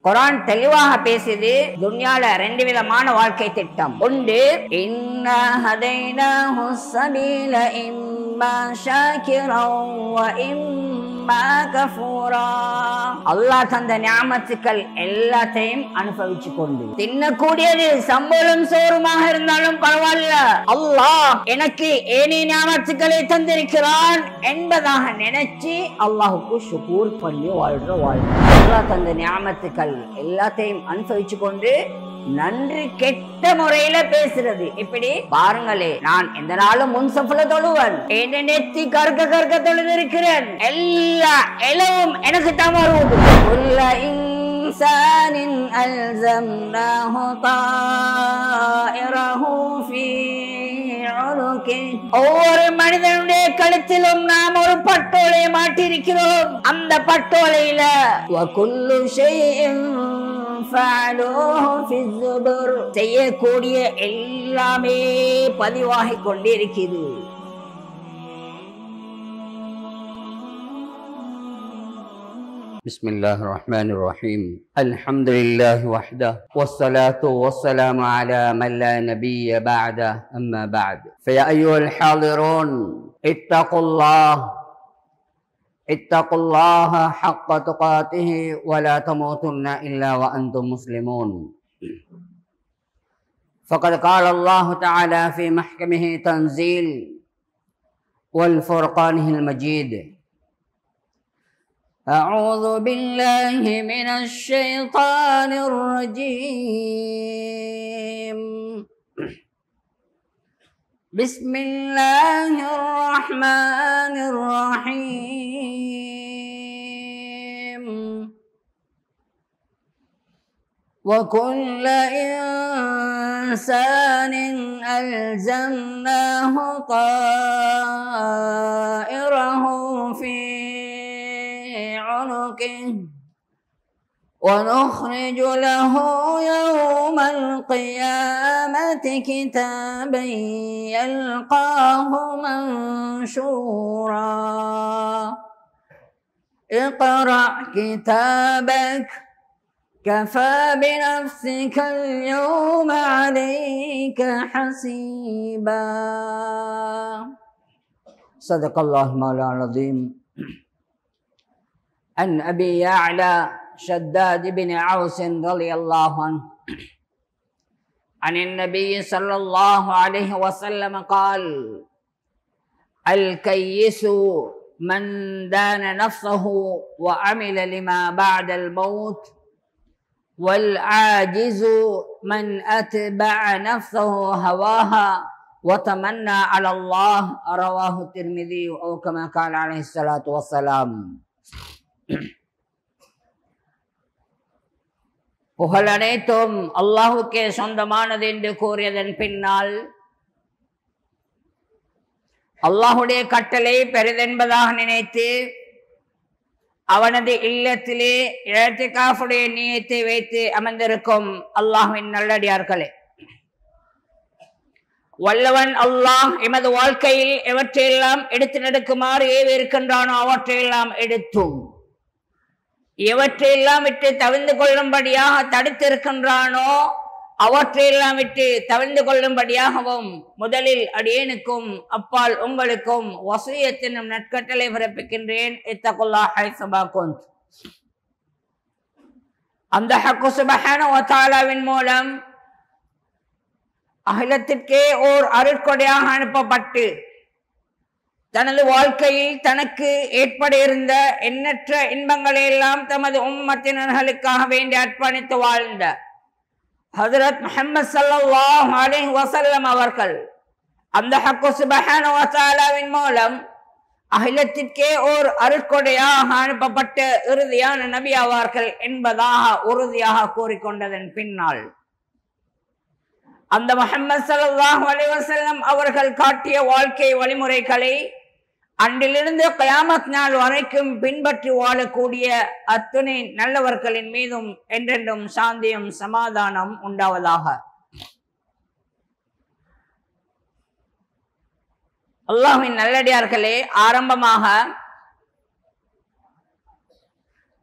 குர்ஆன் தெளிவாக பேசுது. துன்யால ரெண்டு விதமான வாழ்க்கை திட்டம் உண்டு. இன்னா ஹதைனாஹு ஸபீல இம்மா ஷாக்கிரன் வ இம்மா கஃபூரா. அல்லாஹ் தந்த நியாமத்துக்கள் எல்லாத்தையும் அனுபவிச்சு கொண்டு தின்னக்கூடியது சம்பளம் சோறுமாக இருந்தாலும் பரவாயில்ல, அல்லாஹ் எனக்கு ஏனி நியாமத்துக்களை தந்திருக்கிறான் என்பதாக நினைச்சு அல்லாஹுக்கு ஷுக்கூர் பண்ணி வாழ்ற வாழ்க்கை. அல்லாஹ் தந்த நியாமத்துக்கள் எல்லாத்தையும் அனுபவிச்சு கொண்டு நன்றி கெட்ட முறையில பேசுறது இப்படி பாருங்களே. நான் எந்த நாளும் முன்சஃப்ல தொழுவன், என்ன நெத்தி கற்க கற்க தொழுதிருக்கிறேன், எல்லா இளவும் எனக்கு தான் வருவது. உள்ள இன்சானின் அல்ஸம்னாஹு தாயிரஹு ஃபீ உனுகி. ஒவ்வொரு மனிதனுடைய கழுத்திலும் நாம் ஒரு பட்டோலை மாட்டியிருக்கிறோம். அந்த பட்டோலையில வகுல்லு ஷைஇன் ஃபஅலூஹு ஃபி ஸுபுர், செய்யக்கூடிய எல்லாமே பதிவாகிக் கொண்டே இருக்குது. بسم الله الرحمن الرحيم. الحمد لله وحده والصلاة والسلام على من لا نبي بعده، أما بعد فيا أيها الحاضرون اتقوا الله حق تقاته ولا تموتن إلا وأنتم مسلمون. فقد قال الله تعالى في محكمه تنزيل والفرقانه المجيد: أعوذ بالله من الشيطان الرجيم. بسم الله الرحمن الرحيم. وكل إنسان ألزمناه طائره في عنقه ونخرج له يوم القيامة كتابا يلقاه منشورا. اقرأ كتابك كفى بنفسك اليوم عليك حسيبا. صدق الله مولانا العظيم. عن أبي يعلى شداد بن عوس رضي الله عنه عن النبي صلى الله عليه وسلم قال: الكيس من دان نفسه وعمل لما بعد الموت، والعاجز من أتبع نفسه هواها وتمنى على الله. رواه الترمذي أو كما قال عليه الصلاة والسلام. புகழ் அனைத்தும் அல்லாஹுக்கே சொந்தமானது என்று கூறியதன் பின்னால் அல்லாஹுடைய கட்டளை பெரிதென்பதாக நினைத்து அவனது இல்லத்திலே இஅ்திகாஃபுடைய நியத்தை வைத்து அமர்ந்திருக்கும் அல்லாஹ்வின் நல்லடியார்களே, வல்லவன் அல்லாஹ் எமது வாழ்க்கையில் எவற்றையெல்லாம் எடுத்து நடக்குமாறு ஏவிருக்கின்றானோ அவற்றையெல்லாம் எடுத்தும், எவற்றையெல்லாம் விட்டு தவிர்ந்து கொள்ளும்படியாக தடுத்திருக்கின்றானோ அவற்றையெல்லாம் விட்டு தவிர்ந்து கொள்ளும்படியாகவும் முதலில் அடியேனுக்கும் அப்பால் உங்களுக்கும் வஸியத் என்னும் நற்கட்டளை பிறப்பிக்கின்றேன். இத்தகுல்லாஹ் ஹைஸமா குன்த். அந்த ஹக்கு சுப்ஹானஹு வ தஆலாவின் மூலம் அகிலத்திற்கே ஓர் அருட்கொடையாக அனுப்பப்பட்டு தனது வாழ்க்கையில் தனக்கு ஏற்பட இருந்த எண்ணற்ற இன்பங்களை எல்லாம் தமது உம்மத்தினர்களுக்காக வேண்டி அர்ப்பணித்து வாழ்ந்த ஹஜ்ரத் முஹம்மது ஸல்லல்லாஹு அலைஹி வஸல்லம் அவர்கள் அந்த ஹக்கு சுப்ஹானஹு வ தஆலாவின் மூலம் அகிலத்திற்கே ஓர் அருட்கொடையாக அனுப்பப்பட்ட இறுதியான நபி ஆவார்கள் என்பதாக உறுதியாக கூறிக்கொண்டதன் பின்னால் அந்த முஹம்மது ஸல்லல்லாஹு அலைஹி வஸல்லம் அவர்கள் காட்டிய வாழ்க்கை வழிமுறைகளை அன்றிலிருந்து கியாமத் நாள் வரைக்கும் பின்பற்றி வாழக்கூடிய அத்துணை நல்லவர்களின் மீதும் என்றென்றும் சாந்தியும் சமாதானம் உண்டாவதாக. அல்லாஹ்வின் நல்லடியார்களே, ஆரம்பமாக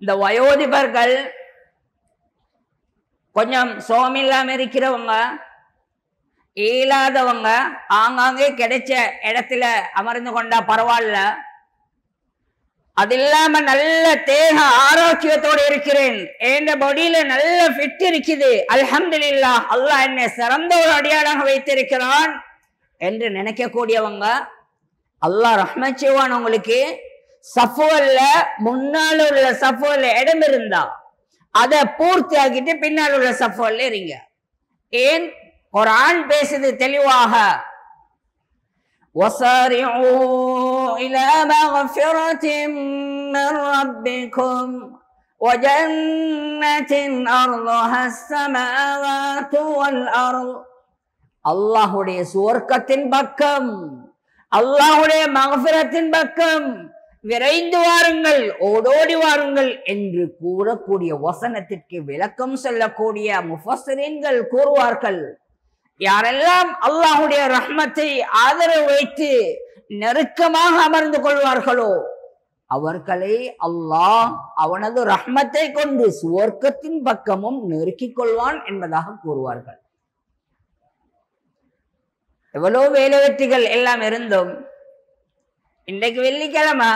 இந்த வயோதிபர்கள் கொஞ்சம் சோமில்லாம இருக்கிறவங்க, இயலாதவங்க ஆங்காங்கே கிடைச்ச இடத்துல அமர்ந்து கொண்டா பரவாயில்ல. அது இல்லாம நல்ல தேக ஆரோக்கியத்தோடு இருக்கிறேன், என் பாடியில நல்ல ஃபிட் இருக்குது, அல்ஹம்துலில்லாஹ், அல்லாஹ் என்னை சிறந்த ஒரு அடியாளாக வைத்திருக்கிறான் என்று நினைக்கக்கூடியவங்க, அல்லாஹ் ரஹ்மத் செய்வான். உங்களுக்கு சஃபுவல்ல முன்னால் உள்ள சஃபுவல்ல இடம் இருந்தா அதை பூர்த்தி ஆக்கிட்டு பின்னால் உள்ள சஃபுவல்ல இருங்க. ஏன்? குர்ஆன் பேசுது தெளிவாக, وَسَارِعُوا إِلَى مَغْفِرَةٍ مِّن رَّبِّكُمْ وَجَنَّةٍ أَرْضُهَا السَّمَاوَاتُ وَالْأَرْضُ. அல்லாஹ்வுடைய சுவர்க்கத்தின் பக்கம், அல்லாஹ்வுடைய மக்ஃபிரத்தின் பக்கம் விரைந்து வாருங்கள், ஓடோடி வாருங்கள் என்று கூறக்கூடிய வசனத்திற்கு விளக்கம் சொல்லக்கூடிய முஃபஸ்ஸிரீன்கள் கூறுவார்கள், யாரெல்லாம் அல்லாஹ்வுடைய ரஹ்மத்தை ஆதரவு வைத்து நெருக்கமாக அமர்ந்து கொள்வார்களோ அவர்களை அல்லாஹ் அவனது ரஹ்மத்தை கொண்டு சுவர்க்கத்தின் பக்கமும் நெருக்கிக் கொள்வான் என்பதாக கூறுவார்கள். எவ்வளவு வேலை வெற்றிகள் எல்லாம் இருந்தும் இன்றைக்கு வெள்ளிக்கிழமை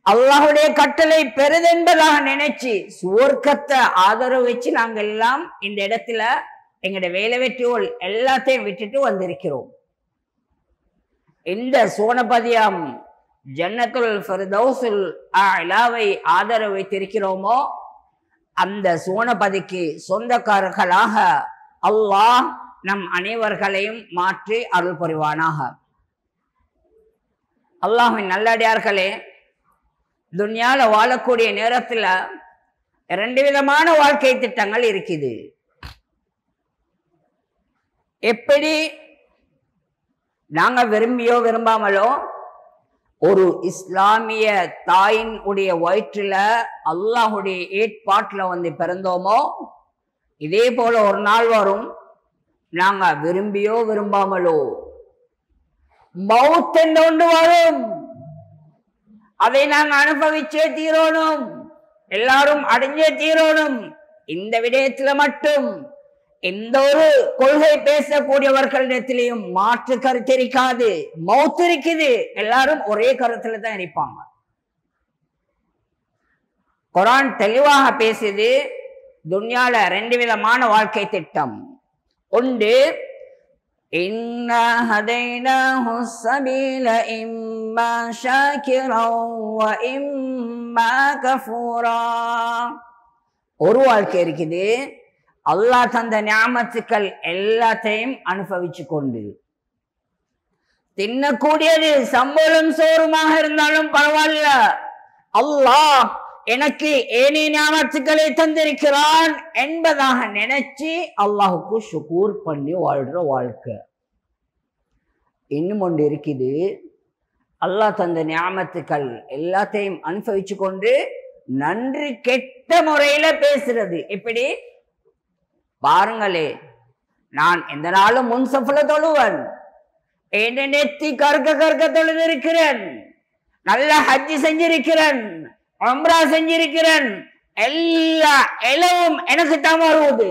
அல்லாஹ்வுடைய கட்டளை பெரிதென்பதாக நினைச்சு சுவர்க்கத்தை ஆதரவு வச்சு நாங்கள் எல்லாம் இந்த இடத்துல எங்களுடைய வேலை வெற்றிகள் எல்லாத்தையும் விட்டுட்டு வந்திருக்கிறோம். இந்த சோனபதியாம் ஜன்னத்துல் ஃபிர்தௌஸுல் அலாவை ஆதரவு வைத்திருக்கிறோமோ அந்த சோனபதிக்கு சொந்தக்காரர்களாக அல்லாஹ் நம் அனைவர்களையும் மாற்றி அருள் புரிவானாக. அல்லாஹ்வின் நல்லடியார்களே, துன்யால வாழக்கூடிய நேரத்துல 2 விதமான வாழ்க்கை திட்டங்கள் இருக்குது. எப்படி நாங்க விரும்பியோ விரும்பாமலோ ஒரு இஸ்லாமிய தாயின் உடைய வயிற்றுல அல்லாஹுடைய ஏற்பாட்டுல வந்து பிறந்தோமோ இதே போல ஒரு நாள் வரும், நாங்க விரும்பியோ விரும்பாமலோ மௌத் என்று ஒன்று வரும். அதை நாங்க அனுபவிச்சே தீரணும், எல்லாரும் அடைஞ்சே தீரணும். இந்த விடயத்துல மட்டும் எந்த ஒரு கொள்கை பேசக்கூடியவர்களிடத்திலையும் மாற்று கருத்து இருக்காது. மௌத் இருக்குது, எல்லாரும் ஒரே கருத்துல தான் இருப்பாங்க. குர்ஆன் தெளிவாக பேசுது, துன்யால 2 விதமான வாழ்க்கை திட்டம். ஒன்று, இன்னா ஹதைனாஹு ஸபீல இம்மா ஷாக்கிரன் வ இம்மா கஃபூரா. ஒரு வாழ்க்கை இருக்குது, அல்லாஹ் தந்த நியாமத்துக்கள் எல்லாத்தையும் அனுபவிச்சு கொண்டு தின்னக்கூடியது சம்பளம் சோறுமாக இருந்தாலும் பரவாயில்ல, அல்லாஹ் எனக்கு ஏனே நியாமத்துக்களை தந்திருக்கிறான் என்பதாக நினைச்சு அல்லாஹுக்கு ஷுக்கூர் பண்ணி வாழ்ற வாழ்க்கை. இன்னும் ஒன்று இருக்குது, அல்லாஹ் தந்த நியாமத்துக்கள் எல்லாத்தையும் அனுபவிச்சு கொண்டு நன்றி கெட்ட முறையில பேசுறது. எப்படி பாருங்களே, நான் எந்த நாளும் முன்சஃப்ல தொழுவன், நெத்தி கற்க தொழுதிருக்கிறேன், நல்ல ஹஜ்ஜி செஞ்சிருக்கிறேன், உம்ரா செஞ்சிருக்கிறேன், எல்லா இளவும் எனக்கு தான் வருவது.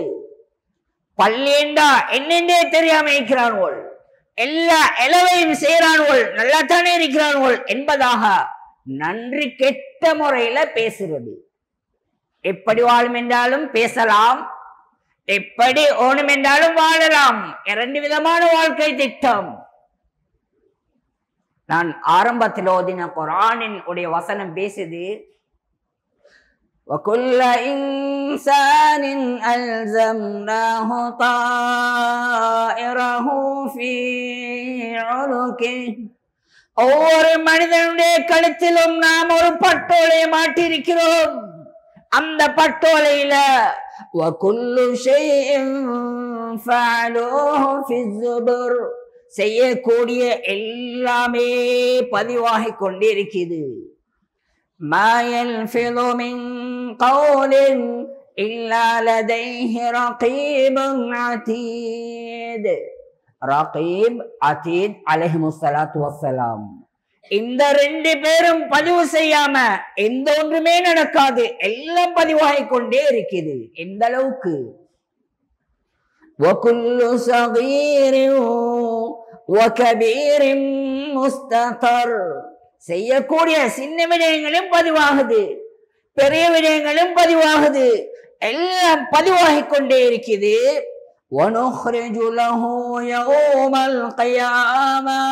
பள்ளியண்டா என்னென்றே தெரியாம இருக்கிறான்கள், எல்லா இளவையும் செய்யறான்கள், நல்லா தானே இருக்கிறான்கள் என்பதாக நன்றி கெட்ட முறையில பேசுறது. எப்படி வாழும் என்றாலும் பேசலாம், எப்படி ஓணும் என்றாலும் வாழலாம். 2 விதமான வாழ்க்கை திட்டம். நான் ஆரம்பத்தில் ஓதின குர்ஆனின் உடைய வசனம் பேசுது, وَكُلَّ إِنسَانٍ أَلْزَمْنَاهُ طَائِرَهُ فِي عُنُقِهِ. ஒவ்வொரு மனிதனுடைய கழுத்திலும் நாம் ஒரு பட்டோலையை மாட்டியிருக்கிறோம். அந்த பட்டோலையில وَكُلُّ شَيْءٍ فَعَلُوهُ فِي الزُّبُرِ. செய்யக்கூடிய எல்லாமே பதிவாகி கொண்டிருக்கிறது. مَا يَلْفِظُ مِنْ قَوْلٍ إِلَّا لَدَيْهِ رَقِيبٌ عَتِيدٌ. ரகீப், அதீத் அலைஹிமுஸ்ஸலாத்து வஸ்ஸலாம். இந்த 2 பேரும் பதிவு செய்யாம எந்த ஒன்றுமே நடக்காது, எல்லாம் பதிவாகி கொண்டே இருக்குது. எந்த அளவுக்கு وَكُلُّ صَغِيرٍ وَكَبِيرٍ مُسْتَطَرٌ. செய்யக்கூடிய சின்ன விடயங்களும் பதிவாகுது, பெரிய விடயங்களும் பதிவாகுது, எல்லாம் பதிவாகிக் கொண்டே இருக்குது. وَنُخْرِجُ لَهُ يَوْمَ الْقِيَامَةِ.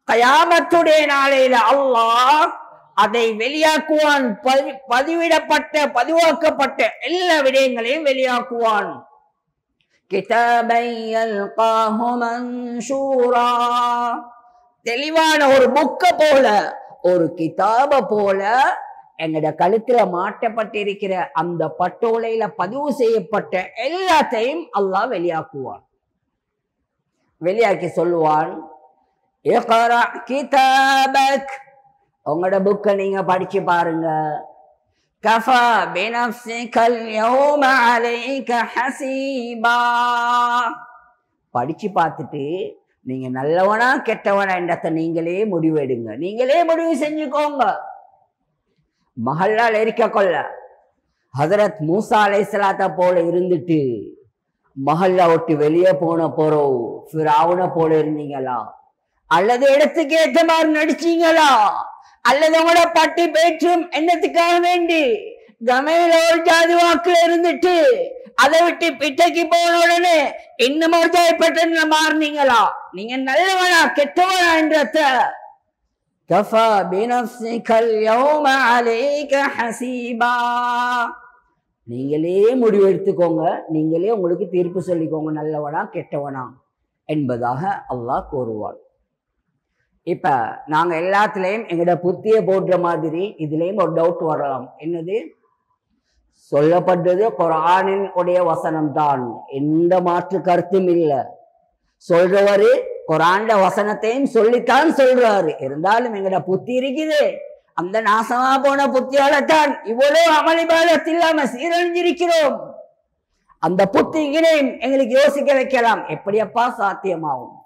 கயாமத்துடைய நாளையில அல்லாஹ் அதை வெளியாக்குவான். பதிவிடப்பட்ட பதிவாக்கப்பட்ட எல்லா விடயங்களையும் வெளியாக்குவான். கிதாபன் யல்காஹு மன்ஷூரா. தெளிவான ஒரு புக்க போல, ஒரு கிதாப போல எங்கட கழுத்துல மாட்டப்பட்டிருக்கிற அந்த பட்டோலையில பதிவு செய்யப்பட்ட எல்லாத்தையும் அல்லாஹ் வெளியாக்குவான். வெளியாக்கி சொல்லுவான், இக்ரா கிதாபக். உங்களோட புக்க நீங்க படிச்சு பாருங்க. கஃபா பினஃப்ஸிகல் யௌம அலைக ஹஸீபா. படிச்சு பார்த்துட்டு நீங்க நல்லவனா கெட்டவனா என்றதை நீங்களே முடிவெடுங்க, நீங்களே முடிவு செஞ்சுக்கோங்க. மஹல்லால் இருக்க கொள்ள ஹஜரத் மூசா அலைஹிஸ்ஸலாத்த போல இருந்துட்டு மஹல்லா விட்டு வெளியே போன போறோம் ஃபிரௌனை போல இருந்தீங்களா? அல்லது இடத்துக்கு ஏற்ற மாதிரி நடிச்சீங்களா? அல்லது உங்களோட பட்டி பேற்றும் என்னத்துக்காக வேண்டி கமையில ஒரு ஜாதி வாக்குல இருந்துட்டு அதை விட்டு பிட்டைக்கு போன உடனே இன்னும் ஒரு ஜாதி பெற்ற மாறினீங்களா? நீங்க நல்லவனா கெட்டவனா என்றத கஃபா பினஃப்ஸிகல் யௌம அலைக ஹஸீபா. நீங்களே முடிவு எடுத்துக்கோங்க, நீங்களே உங்களுக்கு தீர்ப்பு சொல்லிக்கோங்க, நல்லவனா கெட்டவனா என்பதாக அல்லாஹ் கூறுவார். இப்ப நாங்க எல்லாத்துலயும் எங்கட புத்திய போடுற மாதிரி இதுலயும் ஒரு டவுட் வரலாம். என்னது? சொல்லப்பட்டது குர்ஆனின் உடைய வசனம் தான், எந்த மாற்று கருத்தும் இல்லை. சொல்றவரு குர்ஆன்ல வசனத்தையும் சொல்லித்தான் சொல்றாரு. இருந்தாலும் எங்கட புத்தி இருக்குது, அந்த நாசமா போன புத்தியாலத்தான் இவ்வளவு அமளிபாலத் இல்லாம சீரழிஞ்சிருக்கிறோம். அந்த புத்தியினையும் எங்களுக்கு யோசிக்க வைக்கலாம், எப்படியப்பா சாத்தியமாகும்?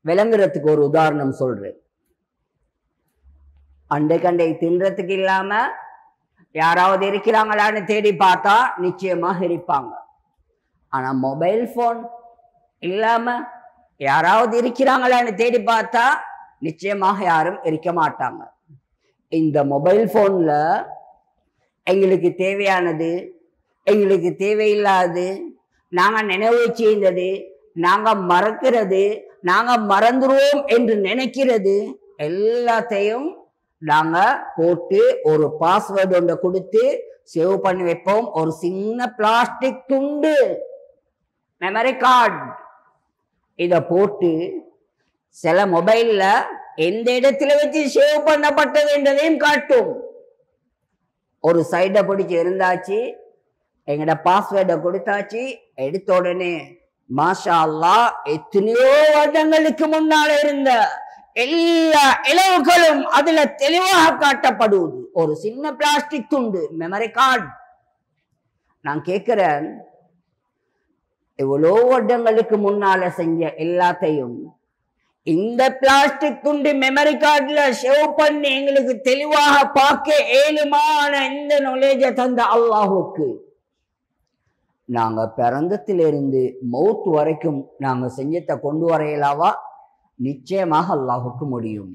விளங்குறதுக்கு ஒரு உதாரணம் சொல்றேன். அண்டை கண்டை தின்றதுக்கு இல்லாம யாராவது இருக்கிறாங்களான்னு தேடி பார்த்தா நிச்சயமாக இருப்பாங்க. ஆனா மொபைல் போன் இல்லாம யாராவது இருக்கிறாங்களான்னு தேடி பார்த்தா நிச்சயமாக யாரும் இருக்க மாட்டாங்க. இந்த மொபைல் போன்ல எங்களுக்கு தேவையானது, எங்களுக்கு தேவையில்லாது, நாங்க நினைவு செய்தது, நாங்க மறக்கிறது, நாங்க மறந்துருவோம் என்று நினைக்கிறது எல்லாத்தையும் நாங்க போட்டு ஒரு பாஸ்வேர்டு ஒன்றை கொடுத்து சேவ் பண்ணி வைப்போம். ஒரு சின்ன பிளாஸ்டிக் துண்டு மெமரி கார்டு இத போட்டு சில மொபைல்ல எந்த இடத்துல வச்சு சேவ் பண்ணப்பட்டது என்றதையும் காட்டும். ஒரு சைட பிடிச்சி இருந்தாச்சு, எங்கட பாஸ்வேர்டை கொடுத்தாச்சு, எடுத்த உடனே மாஷா அல்லாஹ் எத்தனையோ வருடங்களுக்கு முன்னால இருந்த எல்லா இலவுகளும் அதுல தெளிவாக காட்டப்படுவது. ஒரு சின்ன பிளாஸ்டிக் துண்டு மெமரி கார்டு. நான் கேட்கிறேன், எவ்வளோ வருடங்களுக்கு முன்னால செஞ்ச எல்லாத்தையும் இந்த பிளாஸ்டிக் துண்டு மெமரி கார்டுல சேவ் பண்ணி எங்களுக்கு தெளிவாக பார்க்க ஏழுமான இந்த நாலேஜை தந்த அல்லாஹுக்கு நாங்க பிறந்தத்திலிருந்து மௌத் வரைக்கும் நாங்க செஞ்சத்தை கொண்டு வரையலாவா? நிச்சயமாக அல்லாஹுக்கு முடியும்.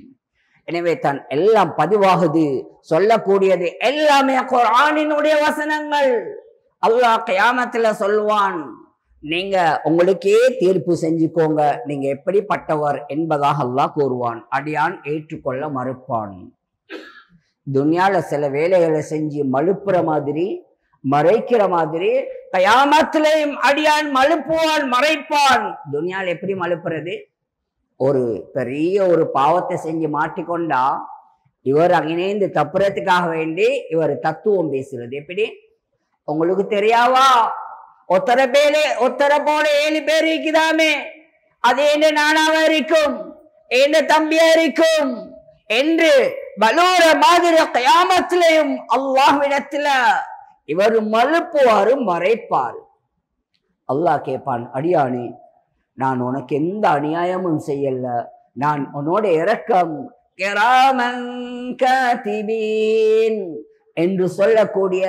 எனவே தான் எல்லாம் பதிவாகுது, சொல்லக்கூடியது எல்லாமே குர்ஆனினுடைய வசனங்கள். அல்லாஹ் கியாமத்துல சொல்வான், நீங்க உங்களுக்கே தீர்ப்பு செஞ்சுக்கோங்க, நீங்க எப்படிப்பட்டவர் என்பதாக அல்லாஹ் கூறுவான். அடியான் ஏற்றுக்கொள்ள மறுப்பான். துன்யால சில வேலைகளை செஞ்சு மழுப்புற மாதிரி, மறைக்கிற மாதிரி கயாமத்திலையும் அடியான் மழுப்புவான், மறைப்பான். துன்யால எப்படி மழுப்புறது? ஒரு பெரிய ஒரு பாவத்தை செஞ்சு மாட்டிக்கொண்டா இவர் அங்கினேந்து தப்புறதுக்காக வேண்டி இவர் தத்துவம் பேசுறது. எப்படி? உங்களுக்கு தெரியாவா? ஒத்தரை போல 7 பேர் இருக்குதாமே, அது என்ன நானாவா இருக்கும், என்ன தம்பியா இருக்கும் என்று வலூர மாதிரி கயாமத்திலையும் அல்லாஹ்விடத்துல இவர் மழுப்புவாரு, மறைப்பாரு. அல்லாஹ் கேட்பான், அடியானே நான் உனக்கு எந்த அநியாயமும் செய்யல, நான் உன்னோட இரக்கம் கிராமன் காதிபீன் என்று சொல்லக்கூடிய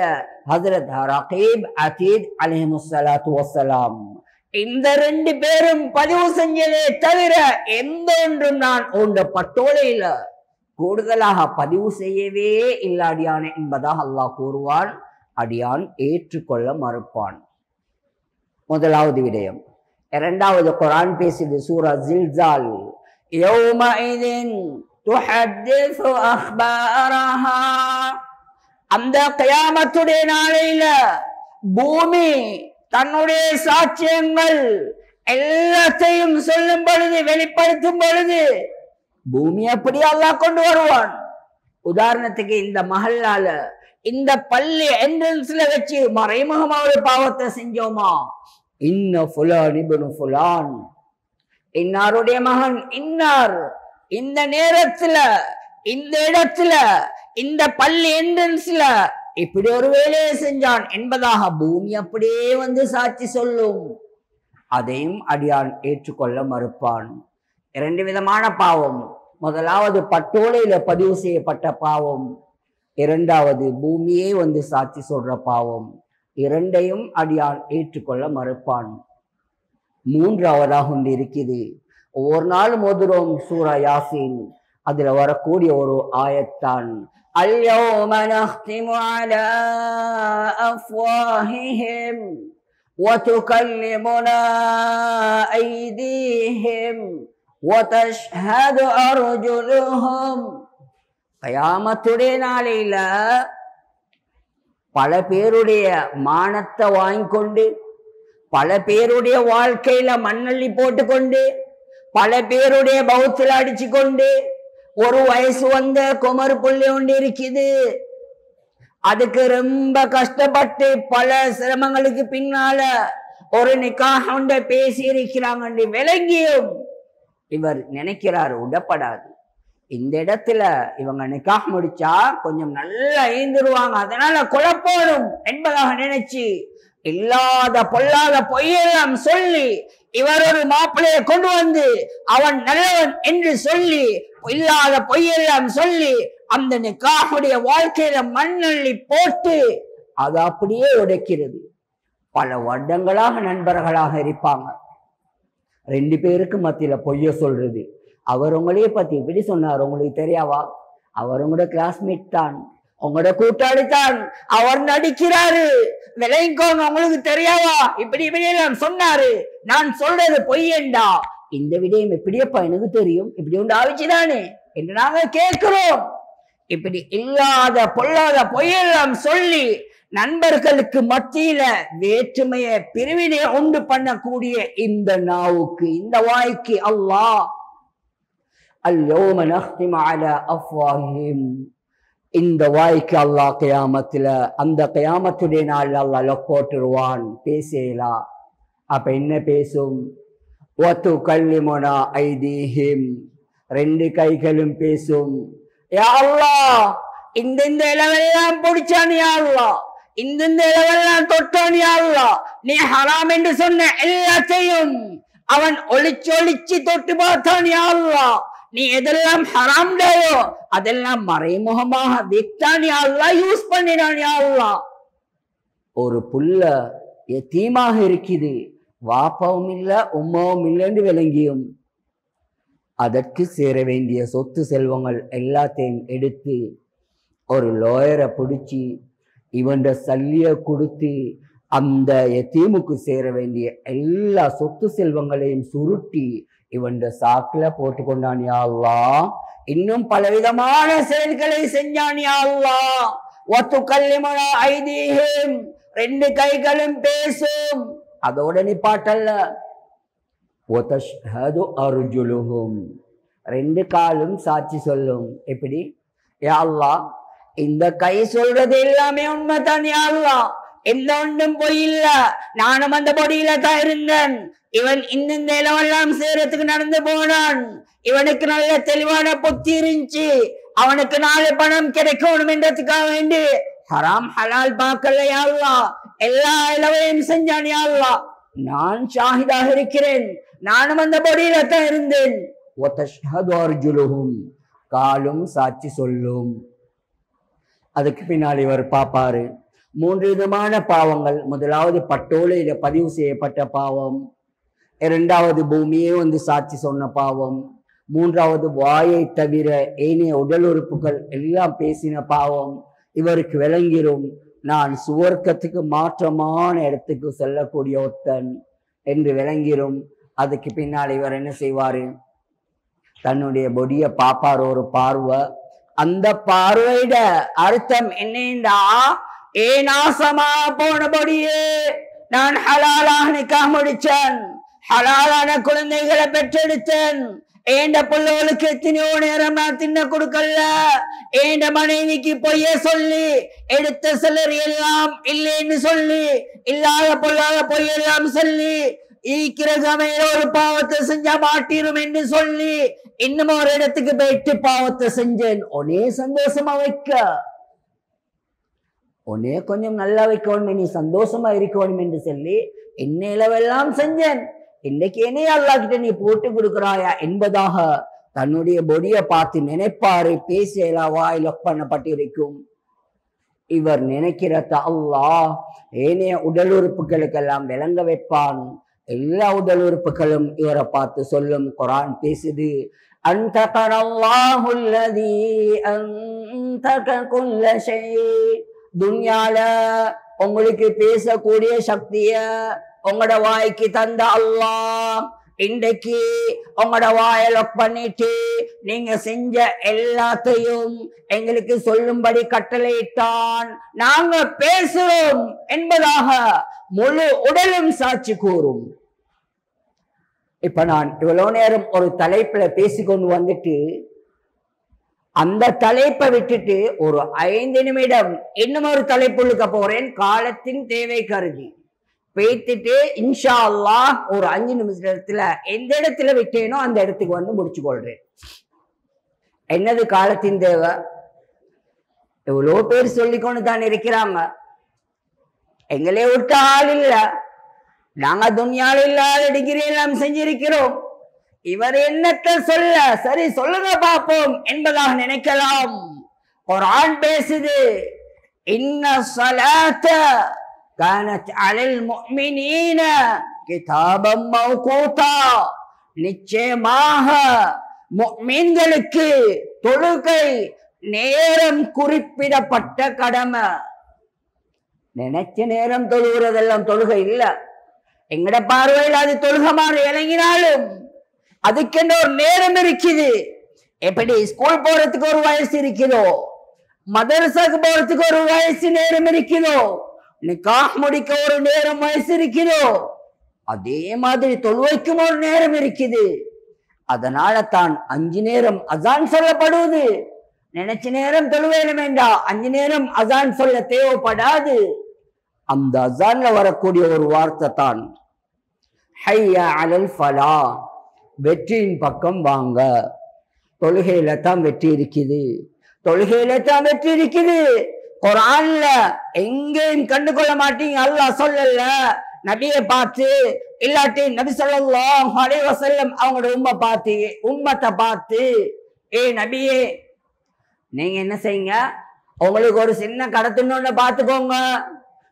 ஹஜ்ரத் ரகீப் அதீத் அலைஹிஸ்ஸலாத்து வஸ்ஸலாம் இந்த 2 பேரும் பதிவு செஞ்சதே தவிர எந்த ஒன்றும் நான் உண்ட பட்டோலையில கூடுதலாக பதிவு செய்யவே இல்லாடியான் என்பதாக அல்லாஹ் கூறுவான். அடியான் ஏற்றுக்கொள்ள மறுப்பான். முதலாவது விடயம். இரண்டாவது குர்ஆன் பேசுது சூரா ஜில்சால். யௌமஇதின் துஹத்திஸு அக்பாரஹா. அந்த கியாமத்துடைய நாளையில பூமி தன்னுடைய சாட்சியங்கள் எல்லாத்தையும் சொல்லும் பொழுது, வெளிப்படுத்தும் பொழுது பூமி அப்படி அல்லாஹ் கொண்டு வருவான். உதாரணத்துக்கு இந்த மஹல்லால இந்த பள்ளி என்ட்ரன்ஸ்ல வச்சு மறைமுகமான பாவத்தை செஞ்சோமா, இன்ன ஃபுலான் இப்னு ஃபுலான், இன்னாருடைய மகன் இன்னார் இந்த நேரத்துல இந்த இடத்துல இந்த பள்ளி என்ட்ரன்ஸ்ல இப்படி ஒரு வேலையை செஞ்சான் என்பதாக பூமி அப்படியே வந்து சாட்சி சொல்லும். அதையும் அடியான் ஏற்றுக்கொள்ள மறுப்பான். 2 விதமான பாவம். முதலாவது பட்டோலையில பதிவு செய்யப்பட்ட பாவம், இரண்டாவது பூமியே வந்து சாட்சி சொல்ற பாவம். இரண்டையும் அடியான் ஏற்றுக்கொள்ள மறுப்பான். மூன்றாவதாக ஒன்று இருக்குது. ஒவ்வொரு நாள் மோதுறோம் சூரா யாசீன். அதுல வரக்கூடிய ஒரு ஆயத்தான் اليوم نختم على أفواههم وتكلمنا أيديهم وتشهد أرجلهم. கயாமத்துடைய நாளையில பல பேருடைய மானத்தை வாங்கிக்கொண்டு, பல பேருடைய வாழ்க்கையில மண்ணள்ளி போட்டுக்கொண்டு, பல பேருடைய பௌத்துல அடிச்சு கொண்டு, ஒரு வயசு வந்த குமர் புள்ளி ஒன்று இருக்குது. அதுக்கு ரொம்ப கஷ்டப்பட்டு பல சிரமங்களுக்கு பின்னால ஒரு நிக்காஹ் ஒன்றை பேசி இருக்கிறாங்க. விளங்கியும் இவர் நினைக்கிறார் உடப்படாது. இந்த இடத்துல இவங்க நிக்காஹ் முடிச்சா கொஞ்சம் நல்லா ஈந்துருவாங்க, அதனால குழப்பம் என்பதாக நினைச்சு இல்லாத பொல்லாத பொய்யெல்லாம் சொல்லி இவர் ஒரு மாப்பிள்ளையை கொண்டு வந்து அவன் நல்லவன் என்று சொல்லி இல்லாத பொய்யெல்லாம் சொல்லி அந்த நிக்காஹுடைய வாழ்க்கையில மண்ணள்ளி போட்டு அது அப்படியே உடைக்கிறது. பல வருடங்களாக நண்பர்களாக இருப்பாங்க. 2 பேருக்கு மத்தியில பொய்ய சொல்றது. அவர் உங்களையே பத்தி இப்படி சொன்னார், உங்களுக்கு தெரியாவா? அவர் உங்களோட கிளாஸ்மேட் தான், உங்களோட கூட்டாளி தான், அவர் நடிக்கிறாரு, விளைங்கோங்க, உங்களுக்கு தெரியாவா? இப்படி இப்படி எல்லாம் சொன்னாரு, நான் சொல்றது பொய்யண்டா. இந்த விடயம் எப்படியப்பா எனக்கு தெரியும்? இப்படி ஒன்று ஆவிச்சுதானே என்று நாங்க கேட்கிறோம். இப்படி இல்லாத பொல்லாத பொய்யெல்லாம் சொல்லி நண்பர்களுக்கு மத்தியில வேற்றுமையை பிரிவினை உண்டு பண்ணக்கூடிய இந்த நாவுக்கு, இந்த வாய்க்கு அல்லாஹ் அல்-யௌம நஹ்திமு அலா அஃப்வாஹிஹிம், இந்த வாய்க்கு அல்லாஹ் கியாமத்துல அந்த கியாமத்துடைய நாள் அல்லாஹ் லொக் போட்டுருவான், பேசலாம். அப்ப என்ன பேசும்? வதுகல்லிமுனா ஐதீஹிம், 2 கைகளும் பேசும். யா அல்லாஹ், இந்த இளவெல்லாம் பிடிச்சான் யா அல்லாஹ், இந்த இளவெல்லாம் தொட்டான் யா அல்லாஹ், நீ ஹராம் என்று சொன்ன எல்லாத்தையும் அவன் ஒளிச்சு ஒளிச்சு தொட்டு பார்த்தான் யா அல்லாஹ், நீ எதெல்லாம் ஹராம் டாயோ அதெல்லாம் மறைமுகமாக வித்தான் யா அல்லாஹ், யூஸ் பண்ணினான் யா அல்லாஹ். ஒரு புள்ள யதீமாக இருக்குது, வாப்பாவும் இல்ல உம்மாவும் இல்லைன்னு விளங்கியும் அதற்கு சேர வேண்டிய சொத்து செல்வங்கள் எல்லாத்தையும் எடுத்து ஒரு லாயரை பிடிச்சி இவன் சல்லிய கொடுத்து அந்த யதீமுக்கு சேர வேண்டிய எல்லா சொத்து செல்வங்களையும் சுருட்டி இவன் சாக்குல போட்டுக்கொண்டான் யா அல்லாஹ். இன்னும் பலவிதமான செயல்களை செஞ்சான் யா அல்லாஹ். வதுகல்லிமுனா ஐதீஹிம், 2 கைகளும் பேசும். அதோட நிப்பாட்டல்ல, வதஷ்ஹது அர்ஜுலுஹும், 2 காலும் சாட்சி சொல்லும். எப்படி? யா அல்லாஹ், இந்த கை சொல்றது எல்லாமே உண்மைதான் யா அல்லாஹ், எந்த ஒன்றும் பொய் இல்ல, நானும் அந்த பொடியில தான் இருந்தேன், இவன் இந்த இளவெல்லாம் சேரத்துக்கு நடந்து போனான், இவனுக்கு நல்ல தெளிவான புத்தி இருந்துச்சு, அவனுக்கு 4 பணம் கிடைக்கணும் என்றதுக்காக வேண்டி ஹராம் ஹலால் பார்க்கல யா அல்லாஹ், எல்லா இளவையும் செஞ்சான் யா அல்லாஹ், நான் ஷாஹிதாக இருக்கிறேன், நானும் அந்த பொடியில தான் இருந்தேன். வதஷ்ஹது அர்ஜுலுஹும், காலும் சாட்சி சொல்லும். அதுக்கு பின்னால் இவர் பாப்பாரு 3 விதமான பாவங்கள். முதலாவது பட்டோலையில பதிவு செய்யப்பட்ட பாவம், இரண்டாவது பூமியே வந்து சாட்சி சொன்ன பாவம், மூன்றாவது வாயை தவிர ஏனைய உடல் உறுப்புகள் எல்லாம் பேசின பாவம். இவருக்கு விளங்கிரும் நான் சுவர்க்கத்துக்கு மாற்றமான இடத்துக்கு செல்லக்கூடிய ஒருத்தன் என்று விளங்கிரும். அதுக்கு பின்னால் இவர் என்ன செய்வாரு, தன்னுடைய பொடிய பாப்பார் ஒரு பார்வை. அந்த பார்வையிட அர்த்தம் என்னண்டா, ஏனாசமா போன பொடியே, நான் ஹலாலாக நிக்கா முடிச்சேன், ஹலாலான குழந்தைகளை பெற்றெடுத்தேன், ஏண்ட பிள்ளைகளுக்கு எத்தனையோ நேரம் நான் தின்ன கொடுக்கல, ஏண்ட மனைவிக்கு பொய்ய சொல்லி எடுத்த சிலர் எல்லாம் இல்லைன்னு சொல்லி, இல்லாத பொல்லாத பொய்யெல்லாம் சொல்லி, ஈக்கிற சமையல ஒரு பாவத்தை செஞ்சா மாட்டிரும் என்று சொல்லி இன்னும் ஒரு இடத்துக்கு போயிட்டு பாவத்தை செஞ்சேன், உனே சந்தோஷமா வைக்க, உனே கொஞ்சம் நல்லா வைக்கணும், நீ சந்தோஷமா இருக்கணும் என்று சொல்லி என்ன இளவெல்லாம் செஞ்சேன், இன்னைக்கு என்னே அல்லாஹ் கிட்ட நீ போட்டு கொடுக்கிறாயா என்பதாக தன்னுடைய பொடிய பார்த்து நினைப்பாரு. பேசலாம் வாய் லொக் பண்ணப்பட்டிருக்கும். இவர் நினைக்கிறத அல்லாஹ் ஏனைய உடல் உறுப்புகளுக்கெல்லாம் விளங்க வைப்பான். எல்லா உடல் உறுப்புகளும் இவரை பார்த்து சொல்லும். குர்ஆன் பேசுது, அன்தகனல்லாஹுல்லதீ அன்தக குல்ல ஷை. துன்யால உங்களுக்கு பேசக்கூடிய சக்திய உங்களோட வாய்க்கு தந்த அல்லாஹ் இன்றைக்கு உங்களோட வாயை லாக் பண்ணிட்டு நீங்க செஞ்ச எல்லாத்தையும் எங்களுக்கு சொல்லும்படி கட்டளையிட்டான், நாங்க பேசுறோம் என்பதாக முழு உடலும் சாட்சி கூறும். இப்ப நான் இவ்வளவு நேரம் ஒரு தலைப்புல பேசிக்கொண்டு வந்துட்டு அந்த தலைப்பை விட்டுட்டு ஒரு 5 நிமிடம் இன்னும் ஒரு தலைப்புழுக்க போறேன். காலத்தின் தேவை கருதி பேத்துட்டு இன்ஷா அல்லாஹ் ஒரு 5 நிமிஷத்துல எந்த இடத்துல விட்டேனோ அந்த இடத்துக்கு வந்து முடிச்சு கொள்றேன். என்னது காலத்தின் தேவை? எவ்வளோ பேர் சொல்லிக்கொண்டு தான் இருக்கிறாங்க, எங்களே விட்ட ஆள் இல்ல, நாங்க துன்யால இல்லாத டிகிரி எல்லாம் செஞ்சிருக்கிறோம், இவர் என்னத்தை சொல்ல, சரி சொல்லுங்க பார்ப்போம் என்பதாக நினைக்கலாம். குர்ஆன் பேசுது, இன்ன ஸலாத்த கானத் அலல் முஃமினீன கிதாபம் மௌகூதா. நிச்சயமாக முஃமின்களுக்கு தொழுகை நேரம் குறிப்பிடப்பட்ட கடமை. நினைச்ச நேரம் தொழுகிறதெல்லாம் தொழுகை இல்ல. எங்கட பார்வையில் அது தொழுகமாறு இறங்கினாலும் அதுக்கென்ற ஒரு நேரம் இருக்குது. எப்படி ஸ்கூல் போறதுக்கு ஒரு வயசு இருக்குதோ, மதரசாக்கு போறதுக்கு ஒரு வயசு நேரம் இருக்குதோ, நிக்காஹ் முடிக்க ஒரு நேரம் வயசு இருக்குதோ, அதே மாதிரி தொழுவைக்கும் ஒரு நேரம் இருக்குது. அதனால தான் 5 நேரம் அசான் சொல்லப்படுவது. நினைச்ச நேரம் தொழுவேல வேண்டாம், 5 நேரம் அசான் சொல்ல தேவைப்படாது. அந்த அசான்ல வரக்கூடிய ஒரு வார்த்தை தான் ஹய்யா அலல் ஃபலா, வெற்றியின் பக்கம் வாங்க. தொழுகையில தான் வெற்றி இருக்குது, தொழுகையில தான் வெற்றி இருக்குது. குர்ஆன்ல எங்கேயும் கண்டுகொள்ள மாட்டீங்க. அல்லாஹ் சொல்லல, நபியை பார்த்து இல்லாட்டி நபி ஸல்லல்லாஹு அலைஹி வஸல்லம் அவங்களோட உம்மத்தை பார்த்து, ஏ நபியே நீங்க என்ன செய்யுங்க, உங்களுக்கு ஒரு சின்ன கடத்துன்னு பார்த்துக்கோங்க,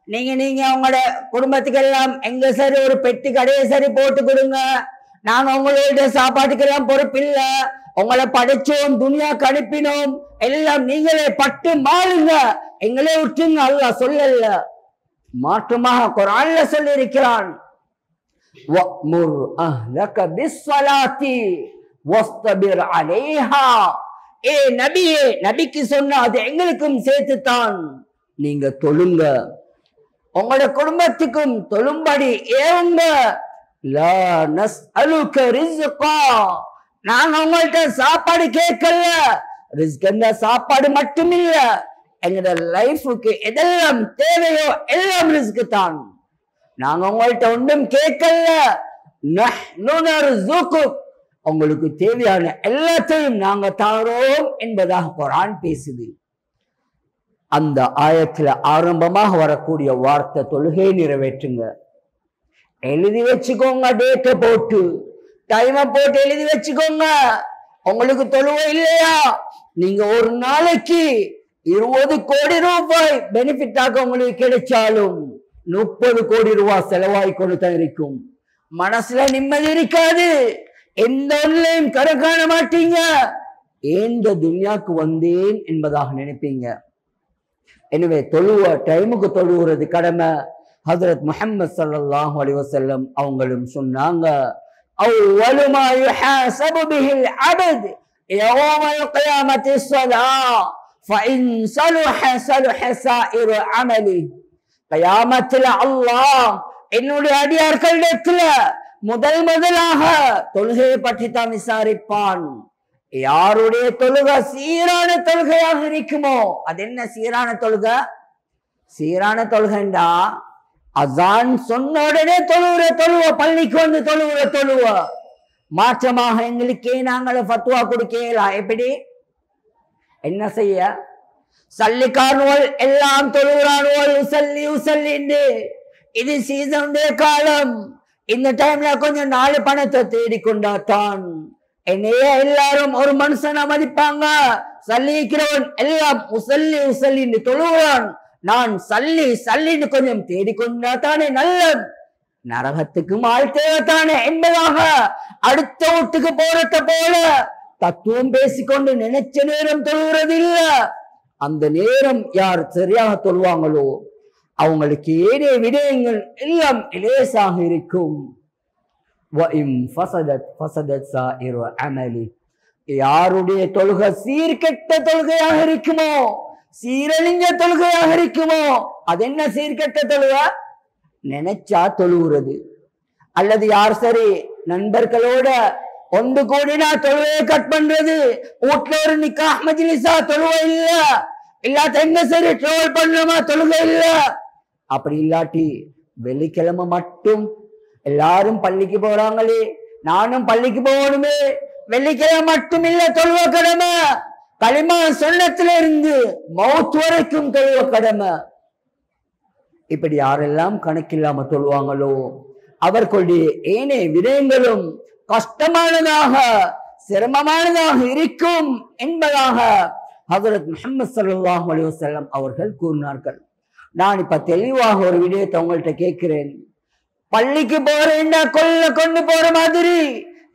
நீங்க உங்களோட குடும்பத்துக்கு எல்லாம் எங்க சரி ஒரு பெட்டி கடையை சரி போட்டு கொடுங்க, நாங்க உங்களோட சாப்பாட்டுக்கெல்லாம் பொறுப்பில்ல, உங்களை படிச்சோம், துனியா கடுப்பினோம், எல்லாம் நீங்களே பட்டு மாளுங்க, எங்களே விட்டுங்க. அல்லாஹ் சொல்லல, மாற்றமாக குர்ஆன்ல சொல்லி இருக்கிறான், வஅ்முர் அஹ்லக பிஸ்ஸலாத்தி வஸ்தபிர் அலைஹா. ஏ நபியே, நபிக்கு சொன்ன அது எங்களுக்கும் சேர்த்துத்தான், நீங்க தொழுங்க, உங்களோட குடும்பத்துக்கும் தொழும்படி ஏவுங்க. லா நஸ்அலுக ரிஸ்கா, நாங்க உங்கள்ட்ட சாப்பாடு கேட்கல, ரிஸ்க் சாப்பாடு மட்டும் இல்ல, எங்களோட லைஃபுக்கு எதெல்லாம் தேவையோ எல்லாம் ரிஸ்க் தான், நாங்க உங்கள்ட்ட ஒன்றும் கேட்கல. நஹ்னு நர்ஸுகுக், உங்களுக்கு தேவையான எல்லாத்தையும் நாங்க தாரோம் என்பதாக குர்ஆன் பேசுது. அந்த ஆயத்துல ஆரம்பமாக வரக்கூடிய வார்த்தை தொழுகை நிறைவேற்றுங்க. எழுதி வச்சுக்கோங்க, டேட்டை போட்டு டைமை போட்டு எழுதி வச்சுக்கோங்க. உங்களுக்கு தொழுகை இல்லையா, நீங்க ஒரு நாளைக்கு 20 கோடி ரூபாய் பெனிஃபிட்டாக உங்களுக்கு கிடைச்சாலும் 30 கோடி ரூபாய் செலவாய் கொண்டு தான் இருக்கும். மனசுல நிம்மதி இருக்காது, எந்த ஒன்றையும் கரை காண மாட்டீங்க, ஏந்த துன்யாக்கு வந்தேன் என்பதாக நினைப்பீங்க. எனவே டைமுக்கு தொழுகிறது கடமை. ஹஜ்ரத் முஹம்மது ஸல்லல்லாஹு அலைஹி வஸல்லம் அவங்களும் சொன்னாங்க, அவ்வலு மா யுஹாஸபு பிஹில் அப்த் யௌமல் கியாமத்தி ஸலாஹ் ஃபஇன் ஸலுஹ ஸலுஹ ஸாயிரு அமலி. கியாமத்தில அல்லாஹ் என்னுடைய அடியார்களிடத்துல முதலாக தொழுகையை பற்றி தான் விசாரிப்பான். யாருடைய தொழுகை சீரான தொழுகையாக இருக்குமோ, அது என்ன சீரான தொழுகை? சீரான தொழுகைண்டா அசான் சொன்ன உடனே தொழுவ, பள்ளிக்கு வந்து தொழுவ. மாற்றமாக எங்களுக்கே நாங்கள் ஃபத்வா கொடுக்கலாம். எப்படி என்ன செய்ய? சல்லிக்கானுவல் எல்லாம் தொழுகிறானுவல், உசல்லி. இது சீசனுடைய காலம். இந்த டைம்ல கொஞ்சம் 4 பணத்தை தேடிக்கொண்டாத்தான் என்னையே எல்லாரும் ஒரு மனுஷனை மதிப்பாங்க. சல்லிக்கிறவன் எல்லாம் உசல்லி தொழுகிறான். நான் சல்லின்னு கொஞ்சம் தேடிக்கொண்டா தானே நல்ல, நரகத்துக்கு ஆள் தேவைத்தானே என்பதாக அடுத்த வீட்டுக்கு போறத போல தத்துவம் பேசிக்கொண்டு நினைச்ச நேரம் தொழுகிறது இல்ல. அந்த நேரம் யார் சரியாக தொழுவாங்களோ அவங்களுக்கு ஏதே விடயங்கள் எல்லாம் இலேசாக இருக்கும். யாருடைய தொழுகை சீர்கெட்ட தொழுகையாக இருக்குமோ, சீரழிஞ்ச தொழுகையாக இருக்குமோ, அது என்ன சீர்கெட்ட தொழுகை? நினைச்சா தொழுகிறது. அல்லது யார் சரி நண்பர்களோட ஒன்று கூடினா தொழுவையை கட் பண்றது, வீட்டுல ஒரு நிக்காஹ் மஜ்லிஸா தொழுவை இல்ல, இல்லாத எங்க சரி ட்ரோல் பண்ணணுமா தொழுகை இல்ல. அப்படி இல்லாட்டி வெள்ளிக்கிழமை மட்டும் எல்லாரும் பள்ளிக்கு போறாங்களே, நானும் பள்ளிக்கு போகணுமே, வெள்ளிக்கிழமை மட்டும் இல்ல தொழுவ கடமை. களிமா சொன்னத்துல இருந்து மௌத் வரைக்கும் தொழுவ கடமை. இப்படி யாரெல்லாம் கணக்கில்லாம தொழுவாங்களோ அவர்களுடைய ஏனைய விடயங்களும் கஷ்டமானதாக சிரமமானதாக இருக்கும் என்பதாக ஹஜ்ரத் முஹம்மது ஸல்லல்லாஹு அலைஹி வஸல்லம் அவர்கள் கூறினார்கள். நான் இப்ப தெளிவாக ஒரு விடயத்தை உங்கள்கிட்ட கேட்கிறேன். பள்ளிக்கு போறேன்னா கொண்டு போற மாதிரி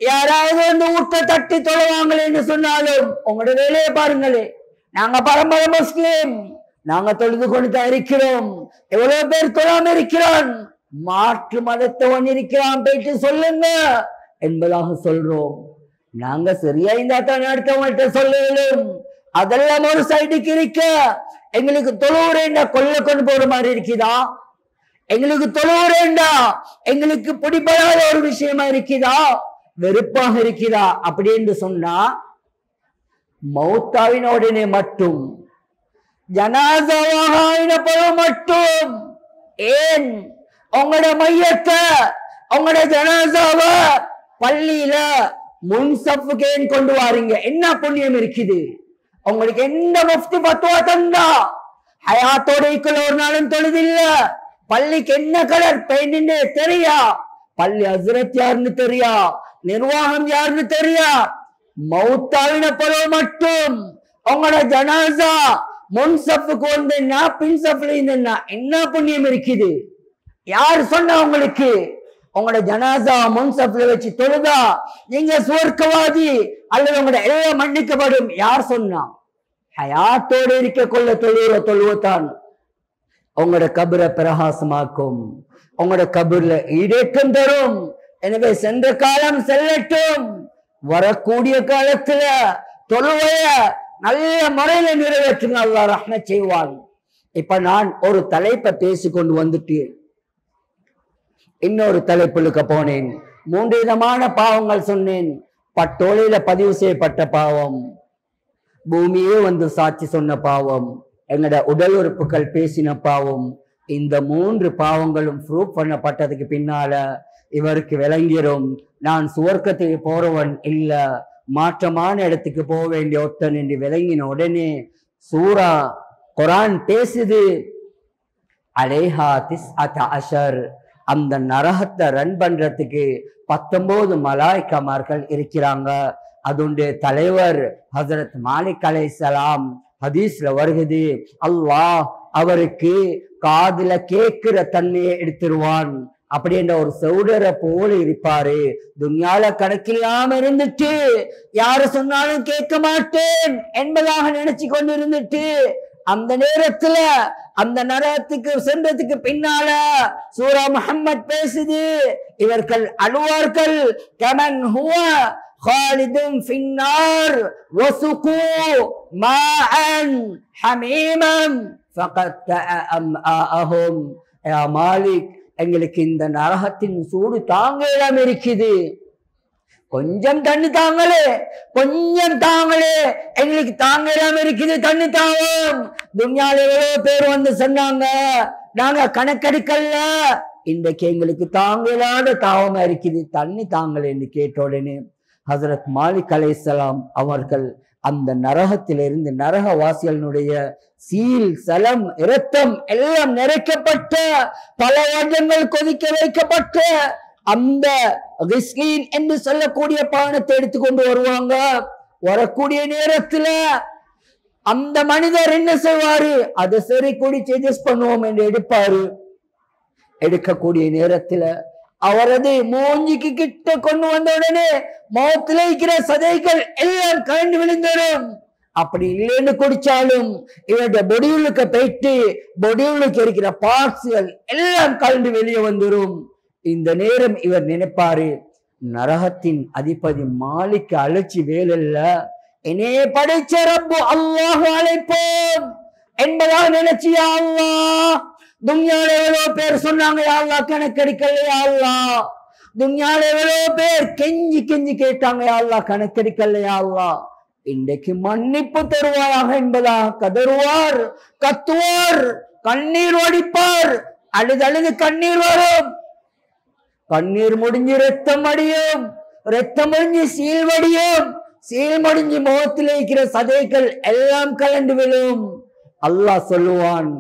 யாராவது வந்து ஊட்ட தட்டி தொழுவாங்களேன்னு சொன்னாலும் உங்களோட வேலையை பாருங்களே. நாங்க பரம்பரை முஸ்லிம், நாங்க தொழுது கொண்டு தான் இருக்கிறோம். எவ்வளவு பேர் தொழாம இருக்கிறான், மாற்று மதத்தவன் இருக்கிறான், போயிட்டு சொல்லுங்க என்பதாக சொல்றோம். நாங்க சரியா இருந்தா தான் அடுத்தவங்கள்ட்ட சொல்லலும். அதெல்லாம் ஒரு சைடுக்கு இருக்க, எங்களுக்கு தொழுவுறேண்டா கொண்டு போற மாதிரி இருக்குதா? எங்களுக்கு தொழுவுறேண்டா எங்களுக்கு பிடிப்படாத ஒரு விஷயமா இருக்குதா? வெறுப்பாக இருக்குதா? அப்படி என்று சொன்னா மௌத்தாவின் உடனே மட்டும், ஜனாசாவாக மட்டும், ஏன் உங்களோட மையத்தை உங்களோட ஜனாசாவ பள்ளியில முன்சப்புக்கு ஏன் கொண்டு வாரீங்க? என்ன புண்ணியம் இருக்குது உங்களுக்கு? எந்த முஃப்தி பத்துவா தந்தா ஹயாத்தோட ஒரு நாளும் தொழுதில்ல? பள்ளிக்கு என்ன கலர் பெயிண்ட் தெரியா? பள்ளி ஹஸ்ரத் யாருன்னு தெரியா? நிர்வாகம் யாருன்னு தெரியா? மௌத்தாவின பருவ மட்டும் உங்களோட ஜனாசா முன்சப்புக்கு வந்தா பின் சப்புல இருந்தா என்ன புண்ணியம் இருக்குது? யார் சொன்னா உங்களுக்கு உங்களோட ஜனாசா முன்சப்புல வச்சு தொழுதா நீங்க சுவர்க்கவாதி அல்லது உங்களோட எல்லாம் மன்னிக்கப்படும்? யார் சொன்னா? ஹயாத்தோடு இருக்க கொள்ள தொழுவத்தான் உங்களோட கபரை பிரகாசமாக்கும், உங்களோட கபர்ல ஈடேற்றம் தரும். எனவே சென்ற காலம் செல்லட்டும், வரக்கூடிய காலத்துல தொழுவைய நல்ல முறையில நிறைவேற்றுங்க, அல்லாஹ் ரஹ்மத் செய்வான். இப்ப நான் ஒரு தலைப்பை பேசிக்கொண்டு வந்துட்டு இன்னொரு தலைப்புக்கு போனேன். 3 விதமான பாவங்கள் சொன்னேன். பட்டோலையில பதிவு செய்யப்பட்ட பாவம், பூமியே வந்து சாட்சி சொன்ன பாவம், எங்கட உடல் உறுப்புகள் பேசின பாவம். இந்த 3 பாவங்களும் ப்ரூவ் பண்ணப்பட்டதுக்கு பின்னால இவருக்கு விளங்கிரும் நான் சுவர்க்கத்துக்கு போறவன் இல்ல, மாற்றமான இடத்துக்கு போக வேண்டிய ஒருத்தன் என்று விளங்கின உடனே சூரா குரான் பேசுது, அலைஹா 19 அந்த நரகத்தை ரன் பண்றதுக்கு 19 மலாய்க்கமார்கள் இருக்கிறாங்க. அதனுடைய தலைவர் ஹஜ்ரத் மாலிக் அலைஹிஸ்ஸலாம். ஹதீஸ்ல வருகிறது, அல்லாஹ் அவருக்கு காதுல கேட்கிற தன்மையை எடுத்துருவான், அப்படி என்ற ஒரு சௌடரை போல இருப்பாரு. துன்யால கணக்கில்லாம இருந்துட்டு யாரு சொன்னாலும் கேட்க மாட்டேன் என்பதாக நினைச்சு கொண்டு இருந்துட்டு அந்த நேரத்துல அந்த நரகத்துக்கு சென்றதுக்கு பின்னால சூரா முஹம்மத் பேசுது, இவர்கள் அழுவார்கள். கமன் ஹுவ காலிதும் ஃபின்னார் வசுகு மாஅன் ஹமீமம் ஃபகத்தஅ அம்ஆஅஹும். யா மாலிக், எங்களுக்கு இந்த நரகத்தின் சூடு தாங்கலாம் இருக்குது, கொஞ்சம் தண்ணி தாங்களே, கொஞ்சம் தாங்களே, எங்களுக்கு தாங்கலாம் இருக்குது, தண்ணி தாவும். துன்யால எவ்வளவு பேர் வந்து சொன்னாங்க, நாங்க கணக்கெடுக்கல, இன்றைக்கு எங்களுக்கு தாங்கலாத தாவமா இருக்குது, தண்ணி தாங்களே என்று கேட்ட உடனே ஹசரத் மாலிக் அலைஹிஸ்ஸலாம் அவர்கள் அந்த நரகத்திலிருந்து நரகவாசிகளுடைய சீல் சலம் இரத்தம் எல்லாம் நிறைக்கப்பட்ட பல வருடங்கள் கொதிக்க வைக்கப்பட்ட அந்த கிஸ்லீன் என்று சொல்லக்கூடிய பானத்தை எடுத்துக்கொண்டு வருவாங்க. வரக்கூடிய நேரத்துல அந்த மனிதர் என்ன செய்வாரு, அதை சரி குடிச்சு அட்ஜஸ்ட் பண்ணுவோம் என்று எடுப்பாரு. எடுக்கக்கூடிய நேரத்துல அவரது மூஞ்சிக்கு கிட்ட கொண்டு வந்த உடனே மௌத்துல இருக்கிற சதைகள் எல்லாம் கலந்து விழுந்துடும். அப்படி இல்லைன்னு குடிச்சாலும் இவருடைய பொடியுளுக்கு போயிட்டு பொடியுளுக்கு இருக்கிற பார்ட்ஸ்கள் எல்லாம் கலந்து வெளியே வந்துடும். இந்த நேரம் இவர் நினைப்பாரு, நரகத்தின் அதிபதி மாலிக் அழைச்சி வேலல்ல, என்னைய படைச்ச ரப்பு அல்லாஹ் அழைப்போம் என்பதா நினைச்சியா அல்லாஹ். துன்யால எவ்வளவு பேர் சொன்னாங்க, யா அல்லாஹ் கணக்கெடுக்கல, யா அல்லாஹ். துன்யால எவ்வளவு பேர் கெஞ்சி கெஞ்சி கேட்டாங்க, யா அல்லாஹ் கணக்கெடுக்கல, யா அல்லாஹ். இன்றைக்கு மன்னிப்பு தருவாயாக என்பதாக கதறுவார், கத்துவார், கண்ணீர் வடிப்பார். அழுது கண்ணீர் வரும், கண்ணீர் முடிஞ்சு ரத்தம் அடியும், ரத்தம் முடிஞ்சு சீல் வடியும், சீல் முடிஞ்சு முகத்தில் இருக்கிற சதைகள் எல்லாம் கலந்து விழும். அல்லாஹ் சொல்லுவான்,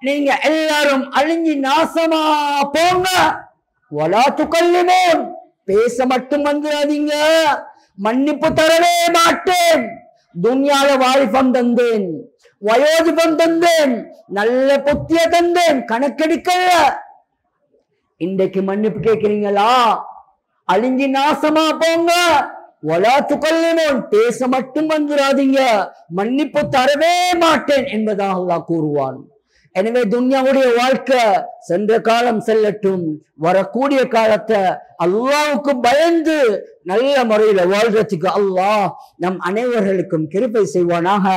நீங்க எல்லாரும் அழிஞ்சி நாசமா போங்க, வலா துகல்லிமூன், பேச மட்டும் வந்துடாதீங்க, மன்னிப்பு தரவே மாட்டேன். துன்யால வாலிபம் தந்தேன், வயோதிபம் தந்தேன், நல்ல புத்திய தந்தேன், கணக்கெடுக்கல. இன்றைக்கு மன்னிப்பு கேட்கிறீங்களா, அழிஞ்சி நாசமா போங்க, வலா துகல்லிமூன், பேச மட்டும் வந்துடாதீங்க, மன்னிப்பு தரவே மாட்டேன் என்பதாக அல்லாஹ் கூறுவான். எனவே துன்யாவுடைய வாழ்க்கை சென்ற காலம் செல்லட்டும், வரக்கூடிய காலத்தை அல்லாஹ்வுக்கு பயந்து நல்ல முறையில வாழ்றதுக்கு அல்லாஹ் நம் அனைவர்களுக்கும் கிருபை செய்வானாக.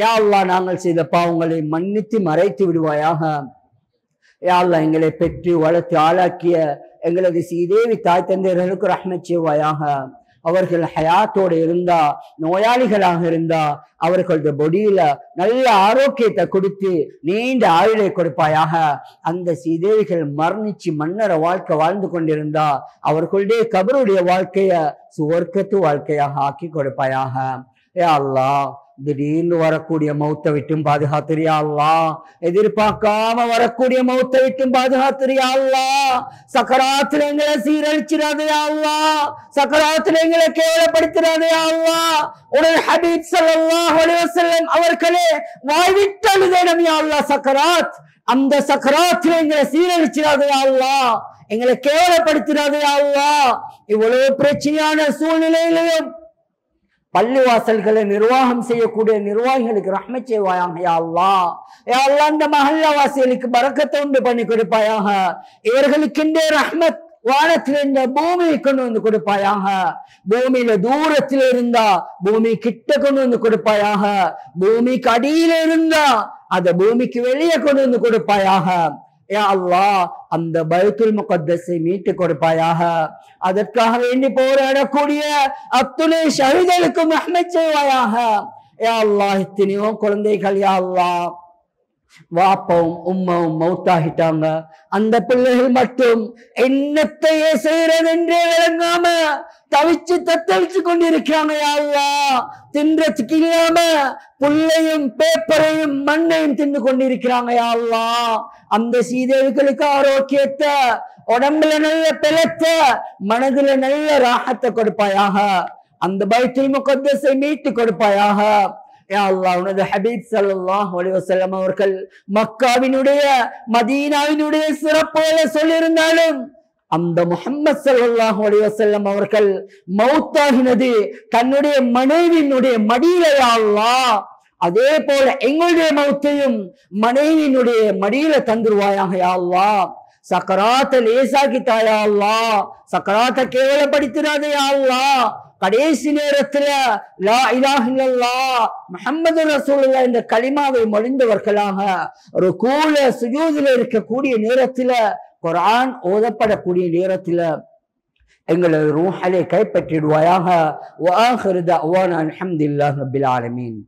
யா அல்லாஹ், நாங்கள் செய்த பாவங்களை மன்னித்து மறைத்து விடுவாயாக. யா அல்லாஹ், எங்களை பெற்று வளர்த்து ஆளாக்கிய எங்களது ஸ்ரீதேவி தாய் தந்தையர்களுக்கு ரஹ்மத் செய்வாயாக. அவர்கள் ஹயாத்தோடு இருந்தா, நோயாளிகளாக இருந்தா அவர்களுடைய பொடியில நல்ல ஆரோக்கியத்தை கொடுத்து நீண்ட ஆயுளை கொடுப்பாயாக. அந்த சீதேவிகள் மரணிச்சு மன்னர வாழ்க்கை வாழ்ந்து கொண்டிருந்தா அவர்களுடைய கபருடைய வாழ்க்கைய சுவர்க்கத்து வாழ்க்கையாக ஆக்கி கொடுப்பாயாக. யா அல்லாஹ், திடீர்னு வரக்கூடிய மௌத்தை விட்டும் பாதுகாத்துறியா அல்லாஹ், எதிர்பார்க்காம வரக்கூடிய மௌத்தை விட்டும் பாதுகாத்துறியா அல்லாஹ். சக்கராத்துல எங்களை சீரழிச்சிடாதே அல்லாஹ், சக்கராத்துல எங்களை கேவலப்படுத்திடாதே அல்லாஹ். உடல் ஹபீப் ஸல்லல்லாஹு அலைஹி வஸல்லம் அவர்களே வாய்விட்டு அழுதேனம் யா அல்லாஹ் சக்கராத், அந்த சக்கராத்துல எங்களை சீரழிச்சிடாதே அல்லாஹ், எங்களை கேவலப்படுத்திடாதே அல்லாஹ். இவ்வளவு பிரச்சனையான சூழ்நிலையிலும் பள்ளிவாசல்களை நிர்வாகம் செய்யக்கூடிய நிர்வாகிகளுக்கு ரஹ்மத் செய்வாயாக யா அல்லாஹ். யா அல்லாஹ், இந்த மஹல்லாவாசிகளுக்கு பரக்கத்தை உண்டு பண்ணி கொடுப்பாயாக. இவர்களுக்கு ரஹ்மத் வானத்தில் இருந்த பூமியை கொண்டு வந்து கொடுப்பாயாக. பூமியில தூரத்தில் இருந்தா பூமி கிட்ட கொண்டு வந்து கொடுப்பாயாக. பூமிக்கு அடியில இருந்தா அத பூமிக்கு வெளியே கொண்டு வந்து கொடுப்பாயாக. யா அல்லாஹ், அந்த பைத்துல் முகத்தஸை மீட்டு கொடுப்பாயாக. அதற்காக வேண்டி போராடக்கூடிய அத்துணை ஷஹீதுகளுக்கும் ரஹ்மத் செய்வாயாக. யா அல்லாஹ், எத்தனையோ குழந்தைகள் யா அல்லாஹ் வாப்பாவும் உம்மாவும் மௌத்தாகிட்டாங்க. அந்த பிள்ளைகள் மட்டும் என்னத்தையே செய்யறது என்றே விளங்காம தவிச்சு தத்தளிச்சு கொண்டிருக்கிறாங்க யா அல்லாஹ். தின்றதுக்கு இல்லாம புல்லையும் பேப்பரையும் மண்ணையும் தின்னு கொண்டிருக்கிறாங்க யா அல்லாஹ். அந்த சீதேவிகளுக்கு ஆரோக்கியத்தை, உடம்புல நல்ல பலத்தை, மனதுல நல்ல ராகத்தை கொடுப்பாயாக. அந்த பைத்துல் முகத்தஸை மீட்டு கொடுப்பாயாக. யா அல்லாஹ் உனது ஹபீப் ஸல்லல்லாஹு அலைஹி வஸல்லம் அவர்கள் மக்காவினுடைய மதீனாவினுடைய சிறப்புகளை சொல்லியிருந்தாலும் அந்த முஹம்மது ஸல்லல்லாஹு அலைஹி வஸல்லம் அவர்கள் மௌத்தாகினது தன்னுடைய மனைவியினுடைய மடியில. யா அல்லாஹ் அதே போல எங்களுடைய மௌத்தையும் மனைவியினுடைய மடியில தந்துருவாயாக யா அல்லாஹ். சக்கராத்தை லேசாக்கித்தா யா அல்லாஹ், சக்கராத்தை கேவலப்படுத்தினாதே யா அல்லாஹ். கடைசி நேரத்துல லா இலாஹ இல்லல்லாஹ் முஹம்மது ரசூலுல்லாஹ் என்ற கலிமாவை மொழிந்தவர்களாக ருகூல சுஜூதுல இருக்கக்கூடிய நேரத்துல, குர்ஆன் ஓதப்படக்கூடிய நேரத்துல எங்களை ரூஹலை கைப்பற்றிடுவாயாக. வ ஆகிரு தஅவானா அல்ஹம்துலில்லாஹி ரப்பில் ஆலமீன்.